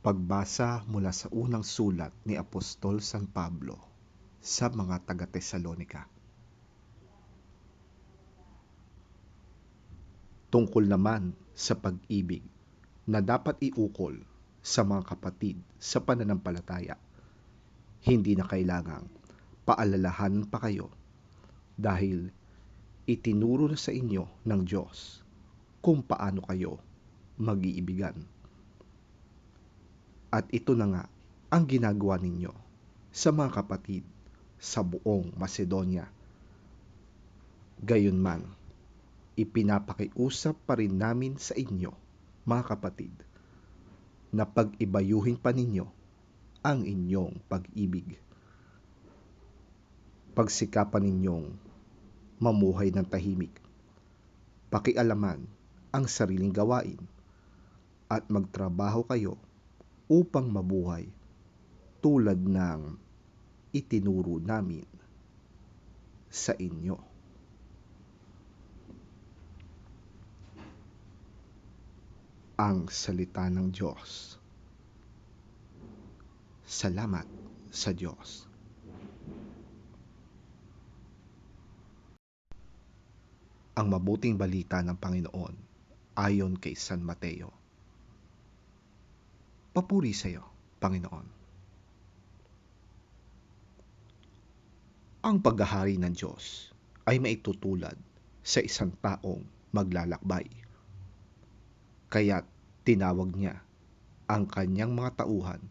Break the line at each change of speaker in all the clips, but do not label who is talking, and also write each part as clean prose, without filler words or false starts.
Pagbasa mula sa unang sulat ni Apostol San Pablo sa mga taga-Tesalonika. Tungkol naman sa pag-ibig na dapat iukol sa mga kapatid sa pananampalataya, hindi na kailangang paalalahan pa kayo dahil itinuro na sa inyo ng Diyos kung paano kayo mag-iibigan. At ito na nga ang ginagawa ninyo sa mga kapatid sa buong Macedonia. Gayunman, ipinapakiusap pa rin namin sa inyo, mga kapatid, na pag-ibayuhin pa ninyo ang inyong pag-ibig. Pagsikapan ninyong mamuhay ng tahimik, pakialaman ang sariling gawain, at magtrabaho kayo upang mabuhay tulad ng itinuro namin sa inyo. Ang salita ng Diyos. Salamat sa Diyos. Ang mabuting balita ng Panginoon ayon kay San Mateo. Papuri sa iyo, Panginoon. Ang paghahari ng Diyos ay maitutulad sa isang taong maglalakbay. Kaya't tinawag niya ang kanyang mga tauhan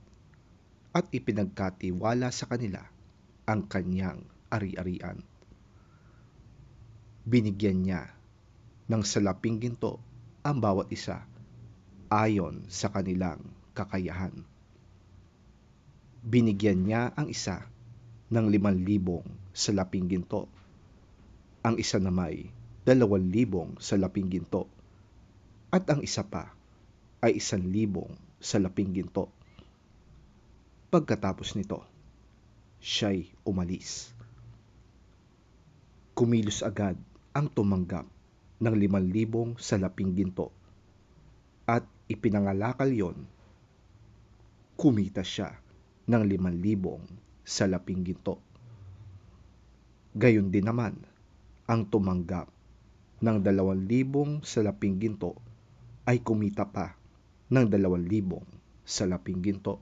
at ipinagkatiwala sa kanila ang kanyang ari-arian. Binigyan niya ng salaping ginto ang bawat isa ayon sa kanilang kakayahan. Binigyan niya ang isa ng 5,000 salaping ginto, ang isa na may 2,000 salaping ginto, at ang isa pa ay 1,000 salaping ginto. Pagkatapos nito, siya'y umalis. Kumilos agad ang tumanggap ng 5,000 salaping ginto at ipinangalakal yon. Kumita siya ng 5,000 salaping ginto. Gayon din naman ang tumanggap ng 2,000 salaping ginto ay kumita pa ng 2,000 salaping ginto.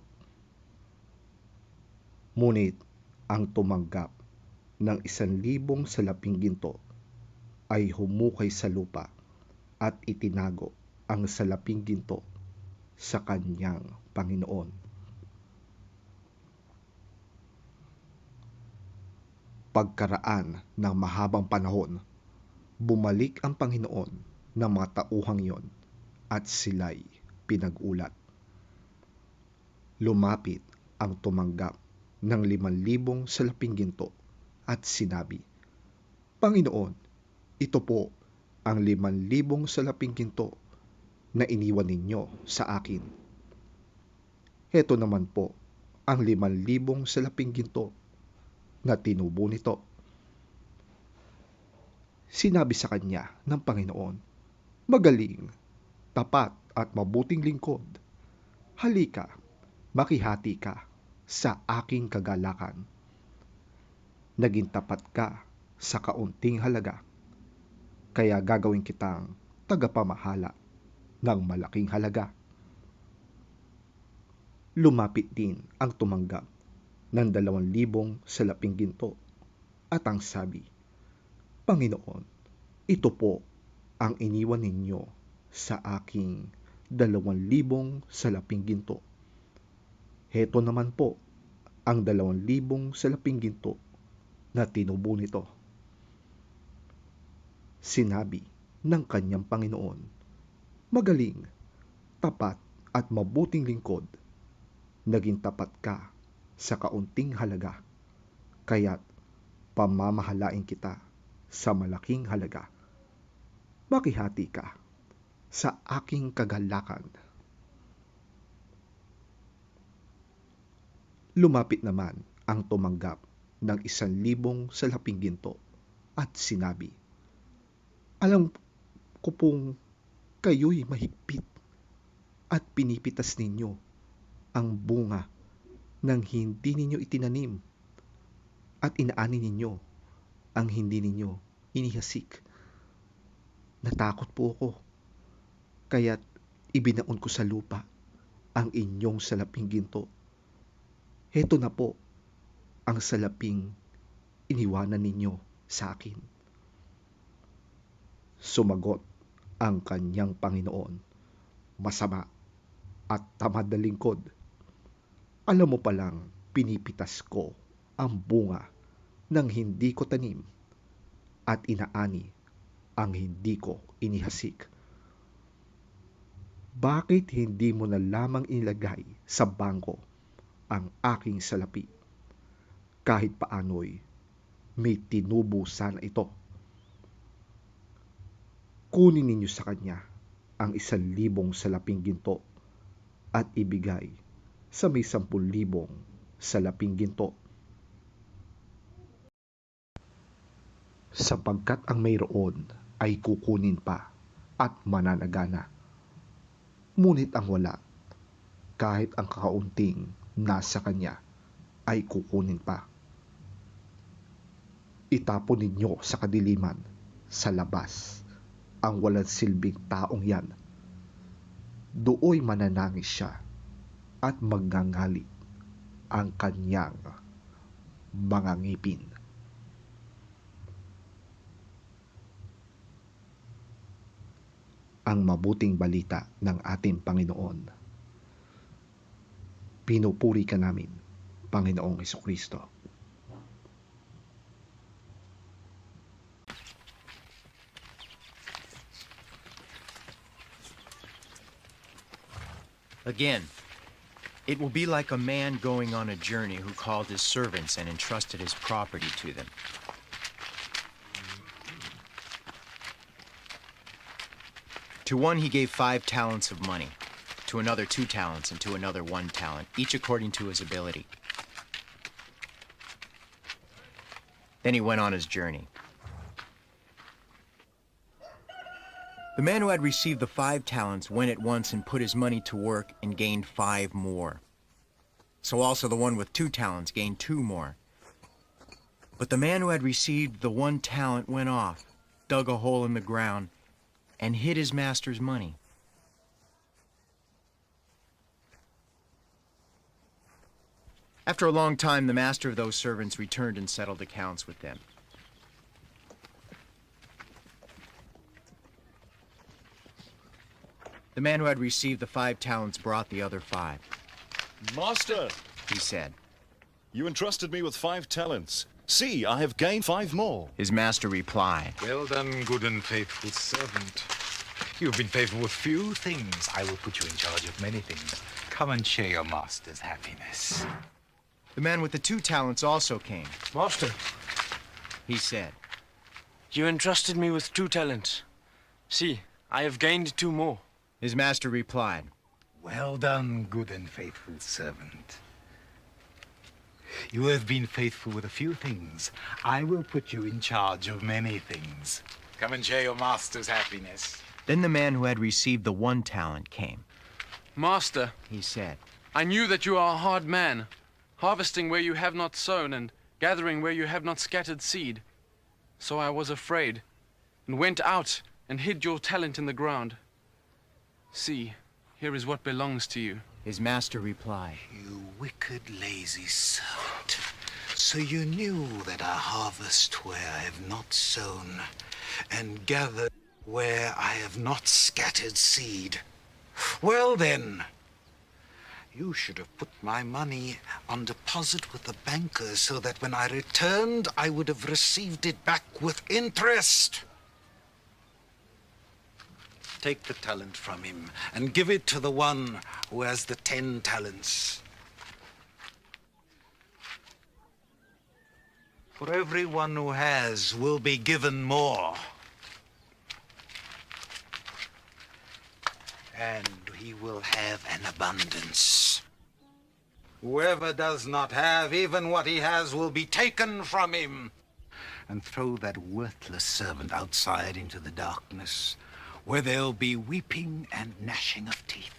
Ngunit ang tumanggap ng 1,000 salaping ginto ay humukay sa lupa at itinago ang salaping ginto sa kanyang Panginoon. Pagkaraan ng mahabang panahon, bumalik ang Panginoon ng mga tauhang yon at sila'y pinag-ulat. Lumapit ang tumanggap ng 5,000 salaping ginto at sinabi, "Panginoon, ito po ang 5,000 salaping ginto na iniwan ninyo sa akin. Heto naman po ang 5,000 salaping ginto na tinubo nito." Sinabi sa kanya ng Panginoon, "Magaling, tapat at mabuting lingkod. Halika, makihati ka sa aking kagalakan. Naging tapat ka sa kaunting halaga, kaya gagawin kitang tagapamahala ng malaking halaga." Lumapit din ang tumanggap ng 2,000 salaping ginto at ang sabi, "Panginoon, ito po ang iniwan ninyo sa aking 2,000 salaping ginto. Heto naman po ang 2,000 salaping ginto na tinubo nito." Sinabi ng kanyang Panginoon, "Magaling, tapat at mabuting lingkod. Naging tapat ka sa kaunting halaga, kaya't pamamahalain kita sa malaking halaga. Makihati ka sa aking kagalakan." Lumapit naman ang tumanggap ng 1,000 salaping ginto at sinabi, "Alam ko pong kayo'y mahigpit at pinipitas ninyo ang bunga ng hindi ninyo itinanim at inaani ninyo ang hindi ninyo inihasik. Natakot po ako, kaya't ibinaon ko sa lupa ang inyong salaping ginto. Heto na po ang salaping iniwanan ninyo sa akin. Sumagot ang kanyang Panginoon, masama at tamad na lingkod. Alam mo palang pinipitas ko ang bunga ng hindi ko tanim at inaani ang hindi ko inihasik. Bakit hindi mo na lamang inilagay sa bangko ang aking salapi? Kahit paano'y may tinubo sana ito. Kunin ninyo sa kanya ang 1,000 salaping ginto at ibigay sa may 10,000 salaping ginto. Sapagkat ang mayroon ay kukunin pa at mananagana. Ngunit ang wala, kahit ang kakaunting nasa kanya, ay kukunin pa. Itapon ninyo sa kadiliman, sa labas, ang walang silbing taong yan. Dooy mananangis siya at magngangalit ang kanyang mga ngipin. Ang mabuting balita ng ating Panginoon. Pinupuri ka namin, Panginoong Hesukristo.
Again, it will be like a man going on a journey who called his servants and entrusted his property to them. To one he gave 5 talents of money, to another 2 talents, and to another 1 talent, each according to his ability. Then he went on his journey. The man who had received the 5 talents went at once and put his money to work and gained 5 more. So also the one with 2 talents gained 2 more. But the man who had received the 1 talent went off, dug a hole in the ground, and hid his master's money. After a long time, the master of those servants returned and settled accounts with them. The man who had received the 5 talents brought the other 5.
Master,
He said.
you entrusted me with 5 talents. See, I have gained 5 more.
His master replied,
Well done, good and faithful servant. You've been faithful with few things. I will put you in charge of many things. Come and share your master's happiness.
The man with the 2 talents also came.
Master,
He said,
you entrusted me with 2 talents. See, I have gained 2 more.
His master replied,
Well done, good and faithful servant. You have been faithful with a few things. I will put you in charge of many things. Come and share your master's happiness.
Then the man who had received the 1 talent came.
Master,
He said,
I knew that you are a hard man, harvesting where you have not sown and gathering where you have not scattered seed. So I was afraid, and went out and hid your talent in the ground. See, here is what belongs to you.
His master replied,
You wicked, lazy servant. So you knew that I harvest where I have not sown, and gather where I have not scattered seed. Well then, you should have put my money on deposit with the banker so that when I returned, I would have received it back with interest. Take the talent from him and give it to the one who has the 10 talents. For everyone who has will be given more. And he will have an abundance. Whoever does not have, even what he has will be taken from him. And throw that worthless servant outside into the darkness, where there'll be weeping and gnashing of teeth.